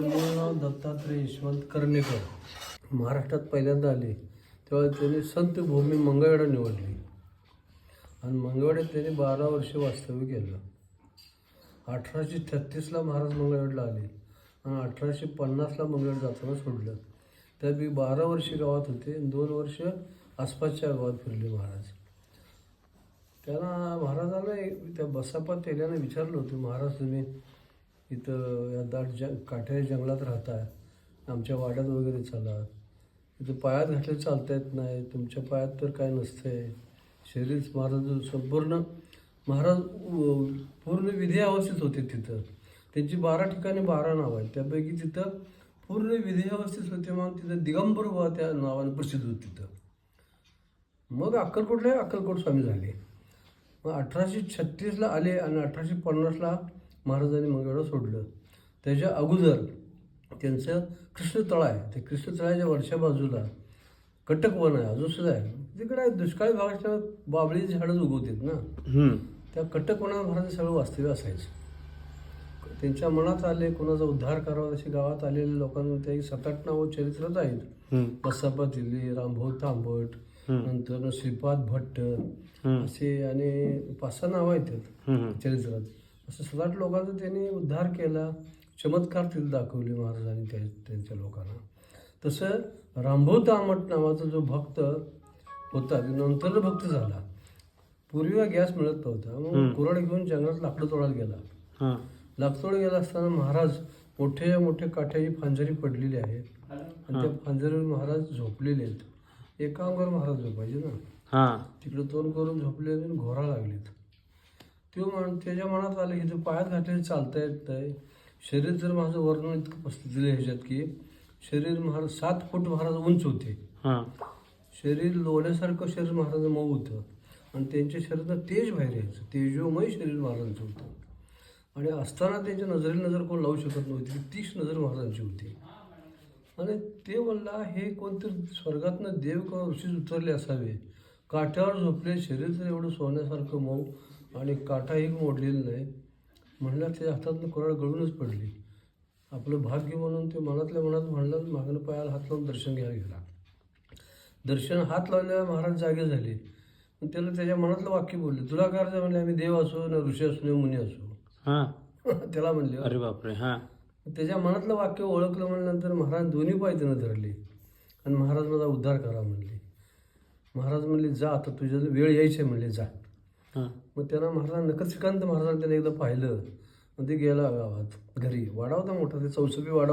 मूळ नाव दत्तात्रय यशवंत कर्णेकर. महाराष्ट्रात पहिल्यांदा आले तेव्हा त्यांनी संत भूमी मंगळवेढा निवडली आणि मंगळवेढ्यात त्यांनी 12 वर्ष वास्तव्य केलं. 1836ला महाराज मंगळवेढला आले आणि 1850ला मंगळवेढ जाताना सोडलं. त्यात मी 12 वर्ष गावात होते आणि 2 वर्ष आसपासच्या गावात फिरले महाराज. त्यांना महाराजांना त्या बसापा तेल्यानं विचारलं होतं, महाराज तुम्ही इथं या दाट काठ्या जंगलात राहताय, आमच्या वाड्यात वगैरे चाला, इथं पायात घातले चालता येत नाही, तुमच्या पायात तर काय नसतंय, शरीर महाराज संपूर्ण महाराज पूर्ण विधी अवस्थेत होते. तिथं त्यांची 12 ठिकाणी 12 नावं आहेत, त्यापैकी तिथं पूर्ण विधी अवस्थेत होते म्हणून तिथं दिगंबर बुवा त्या नावानं प्रसिद्ध होते तिथं. मग अक्कलकोटला अक्कलकोट स्वामी झाले. मग 1836ला आले आणि 1850ला महाराजांनी मंगळवेढा सोडलं. त्याच्या अगोदर त्यांचं कृष्णतळा आहे. त्या कृष्णतळ्याच्या वरच्या बाजूला कटकवन आहे, अजून सुद्धा आहे. तिकडे आहे दुष्काळी भागाच्या बाबळीची झाडं उगवतात ना, त्या कटकवनात महाराज सगळं वास्तव्य असायचं. त्यांच्या मनात आले कोणाचा उद्धार करावा असे गावात आलेल्या लोकांमध्ये 7-8 नावं चरित्रात आहेत. बसापा दिल्ली, रामभाऊ तांबट, नंतर श्रीपाद भट्ट असे आणि 5-6 नावं आहेत त्यात चरित्रात. असं 7-8 लोकांचा त्यांनी उद्धार केला, चमत्कार तिथे दाखवले महाराजांनी त्यांच्या लोकांना. तसं रामभाऊ तांबट नावाचा जो भक्त होता तो नंतर भक्त झाला. पूर्वी गॅस मिळत नव्हता, मग कुऱ्हाड घेऊन जंगलात लाकडं तोडायला गेला. लाकडं गेला असताना महाराज मोठे काठ्याची फांजरी पडलेली आहे आणि त्या फांजरीवर महाराज झोपलेले आहेत. एका अंगावर महाराज झोपायचे ना, तिकडे तोंड करून झोपले आणि घोरा लागलेत. त्याच्या मनात आलं की तो पायात घातलेले चालता येत नाही. शरीर जर माझं वर्णन इतकं पसरलेलं ह्याच्यात की शरीर महाराज 7 फूट महाराज उंच होते. शरीर लोण्यासारखं शरीर महाराज मऊ होतं आणि त्यांच्या शरीरात तेज बाहेर यायचं, तेजोमय शरीर महाराजांचं होतं. आणि असताना त्यांच्या नजरेला नजर कोण लावू शकत नव्हती, तीक्ष्ण नजर महाराजांची होती. आणि ते म्हणला हे कोणतरी स्वर्गातनं देव किंवा ऋषीच उतरले असावे. काठ्यावर झोपले, शरीर तर एवढं सोन्यासारखं मऊ आणि काठाही मोडलेलं नाही. म्हणलं त्याच्या हातातनं कुऱ्हाड गळूनच पडली. आपलं भाग्य म्हणून ते मनातल्या मनात म्हणलं, मागणं पायाला हात लावून दर्शन घ्यायला गेला. दर्शन हात लावल्यावर महाराज जागे झाले. त्याला त्याच्या मनातलं वाक्य बोलले, तुला काय अर्थ? म्हणले आम्ही देव असो ना ऋषी असो ना मुनी असो. त्याला म्हणले, अरे बापरे. त्याच्या मनातलं वाक्य ओळखलं म्हणल्यानंतर महाराज दोन्ही पाय त्यानं धरले आणि महाराज माझा उद्धार करा म्हणले. महाराज म्हणले जा आता तुझ्या वेळ यायची म्हणले जा. मग त्यांना महाराज नखशिकांत महाराजांनी त्याने एकदा पाहिलं. मग ते गेला गावात घरी. वाडा होता मोठा, ते चौसपी वाडा